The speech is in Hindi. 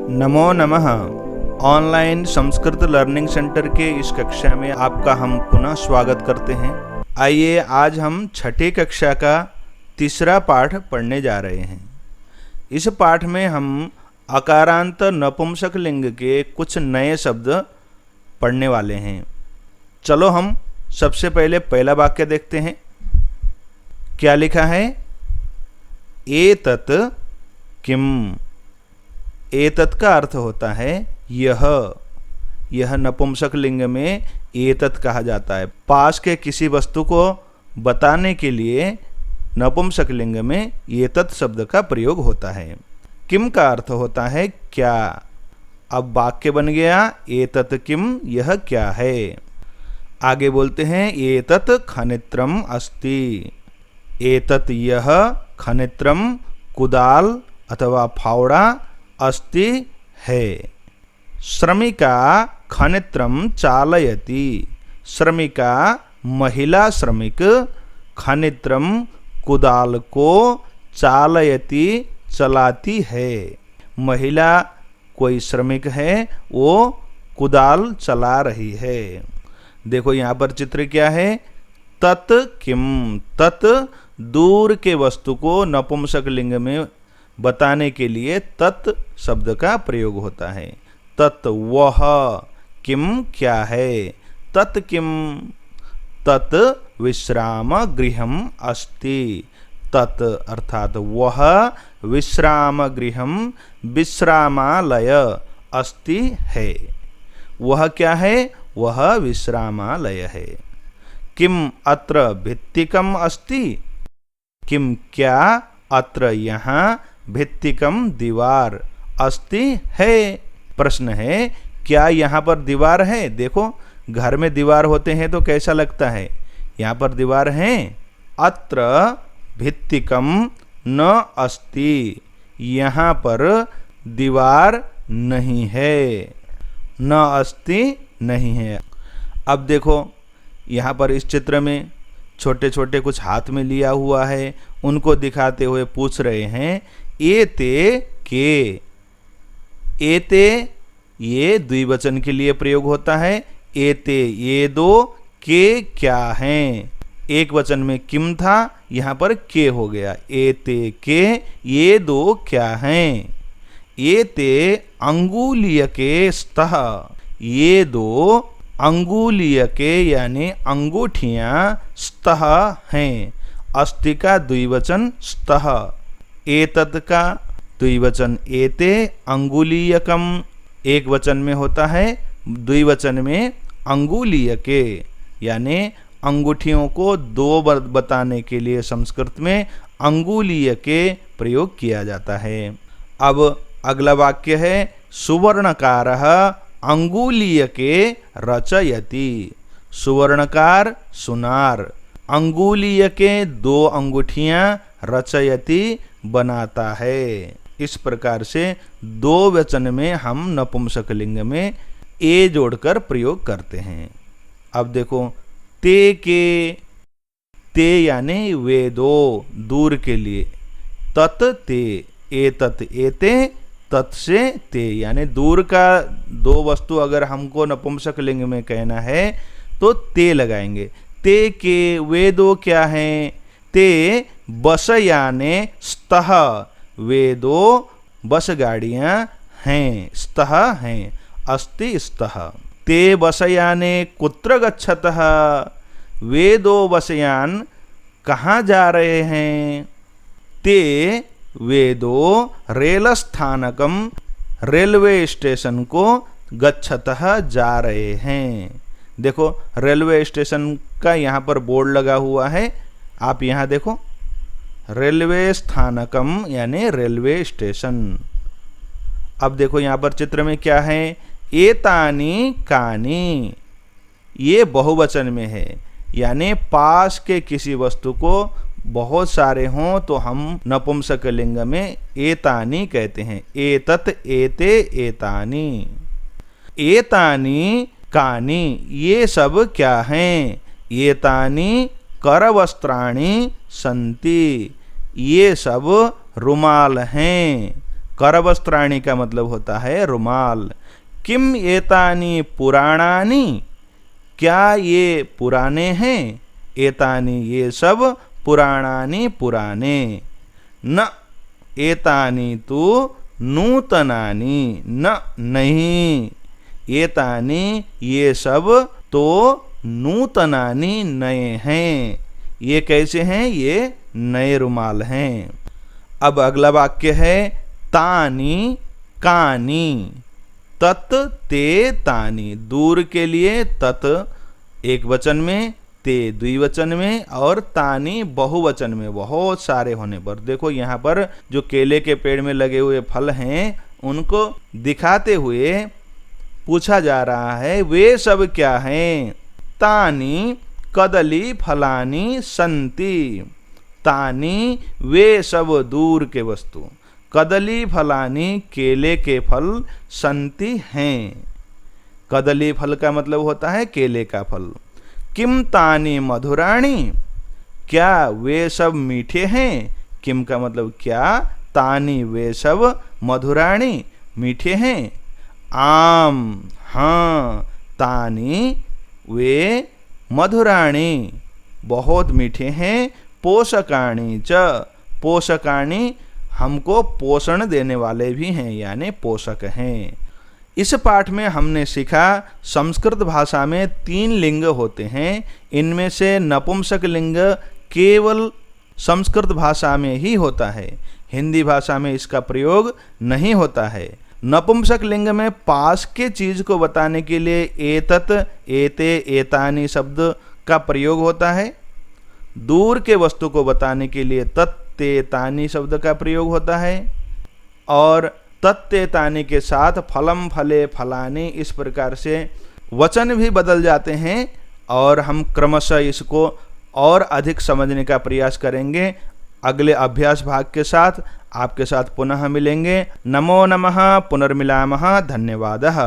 नमो नमः। ऑनलाइन संस्कृत लर्निंग सेंटर के इस कक्षा में आपका हम पुनः स्वागत करते हैं। आइए आज हम छठी कक्षा का तीसरा पाठ पढ़ने जा रहे हैं। इस पाठ में हम अकारांत नपुंसक लिंग के कुछ नए शब्द पढ़ने वाले हैं। चलो हम सबसे पहले पहला वाक्य देखते हैं। क्या लिखा है? एतत् किम। एतत् का अर्थ होता है यह नपुंसक लिंग में एतत् कहा जाता है। पास के किसी वस्तु को बताने के लिए नपुंसक लिंग में एतत् शब्द का प्रयोग होता है। किम का अर्थ होता है क्या। अब वाक्य बन गया एतत् किम, यह क्या है। आगे बोलते हैं एतत् खनित्रम अस्ति। एतत् यह खनित्रम कुदाल अथवा फावड़ा अस्ति है। श्रमिका खनित्रम चालयति। श्रमिका महिला श्रमिक खनित्रम कुदाल को चालयति चलाती है। महिला कोई श्रमिक है, वो कुदाल चला रही है। देखो यहाँ पर चित्र क्या है? तत् किम। तत् दूर के वस्तु को नपुंसक लिंग में बताने के लिए तत् शब्द का प्रयोग होता है। तत् वह, किम क्या है। तत् किम, तत् विश्राम गृहम अस्ति। तत् अर्थात वह विश्राम गृहम विश्रामालय अस्ति है। वह क्या है? वह विश्रामालय है। किम अत्र भित्तिकम अस्ति। किम क्या, अत्र यहाँ, भित्तिकम दीवार, अस्ति है। प्रश्न है क्या यहाँ पर दीवार है? देखो घर में दीवार होते हैं तो कैसा लगता है। यहाँ पर दीवार है। अत्र भित्तिकम न अस्ति। यहाँ पर दीवार नहीं है। न अस्ति नहीं है। अब देखो यहाँ पर इस चित्र में छोटे छोटे कुछ हाथ में लिया हुआ है, उनको दिखाते हुए पूछ रहे हैं एते के। एते ये द्विवचन के लिए प्रयोग होता है। एते ये दो, के क्या हैं। एक वचन में किम था, यहाँ पर के हो गया। एते के ये दो क्या हैं। एते अंगुलीय के स्तः। ये दो अंगुलीय के यानी अंगूठियां स्तः हैं। अस्ति का द्विवचन स्तः। एतत् का द्विवचन एते। अंगुलीयकम एक वचन में होता है, द्विवचन में अंगुलीय के यानी अंगूठियों को दो बताने के लिए संस्कृत में अंगुलीय के प्रयोग किया जाता है। अब अगला वाक्य है सुवर्णकारः अंगुलीय के रचयति। सुवर्णकार सुनार, अंगुलीय के दो अंगूठियां रचयति बनाता है। इस प्रकार से दो वचन में हम नपुंसक लिंग में ए जोड़कर प्रयोग करते हैं। अब देखो ते के। ते यानी वे दो, दूर के लिए। तत् ते, एतत् एते, तत् से ते यानी दूर का दो वस्तु अगर हमको नपुंसक लिंग में कहना है तो ते लगाएंगे। ते के वे दो क्या हैं? ते बस याने स्तः। वे दो बस गाड़ियां हैं, स्तः हैं, अस्ति स्तः। ते बसयाने कुत्र गच्छतः। वे दो बसयान कहाँ जा रहे हैं। ते वे दो रेल स्थानकम रेलवे स्टेशन को गच्छतः जा रहे हैं। देखो रेलवे स्टेशन का यहाँ पर बोर्ड लगा हुआ है, आप यहाँ देखो रेलवे स्थानकम यानी रेलवे स्टेशन। अब देखो यहाँ पर चित्र में क्या है? एतानी कानी। ये बहुवचन में है यानी पास के किसी वस्तु को बहुत सारे हों तो हम नपुंसक लिंग में एतानी कहते हैं। एतत् एते एतानी। एतानी कानी ये सब क्या हैं। एतानी करवस्त्राणि सन्ति। ये सब रुमाल हैं। करवस्त्राणि का मतलब होता है रुमाल। किम एतानि पुराणानि, क्या ये पुराने हैं, एतानि ये सब, पुराणानि पुराने, न एतानि तु नूतनानि, न नहीं, एतानि ये सब तो नूतनानि नए हैं। ये कैसे हैं, ये नए रुमाल हैं। अब अगला वाक्य है तानि कानि, तत् ते तानि, दूर के लिए तत् एक वचन में, ते द्विवचन में और तानि बहुवचन में, बहुत सारे होने पर। देखो यहाँ पर जो केले के पेड़ में लगे हुए फल हैं उनको दिखाते हुए पूछा जा रहा है वे सब क्या हैं। तानि कदली फलानि सन्ति, तानि वे सब दूर के वस्तु, कदली फलानि केले के फल, सन्ति हैं, कदली फल का मतलब होता है केले का फल। किम तानि मधुराणि, क्या वे सब मीठे हैं, किम का मतलब क्या, तानि वे सब, मधुराणि मीठे हैं। आम, हाँ, तानि वे मधुराणि बहुत मीठे हैं। पोषकाणि च, पोषकाणि हमको पोषण देने वाले भी हैं, यानी पोषक हैं। इस पाठ में हमने सीखा संस्कृत भाषा में 3 लिंग होते हैं। इनमें से नपुंसक लिंग केवल संस्कृत भाषा में ही होता है, हिंदी भाषा में इसका प्रयोग नहीं होता है। नपुंसक लिंग में पास के चीज को बताने के लिए एतत्, एते, एतानि शब्द का प्रयोग होता है। दूर के वस्तु को बताने के लिए तत्, ते, तानि शब्द का प्रयोग होता है। और तत्, ते, तानि के साथ फलम, फले, फलानि, इस प्रकार से वचन भी बदल जाते हैं। और हम क्रमशः इसको और अधिक समझने का प्रयास करेंगे। अगले अभ्यास भाग के साथ आपके साथ पुनः मिलेंगे। नमो नमः, पुनर्मिलामः, धन्यवादः।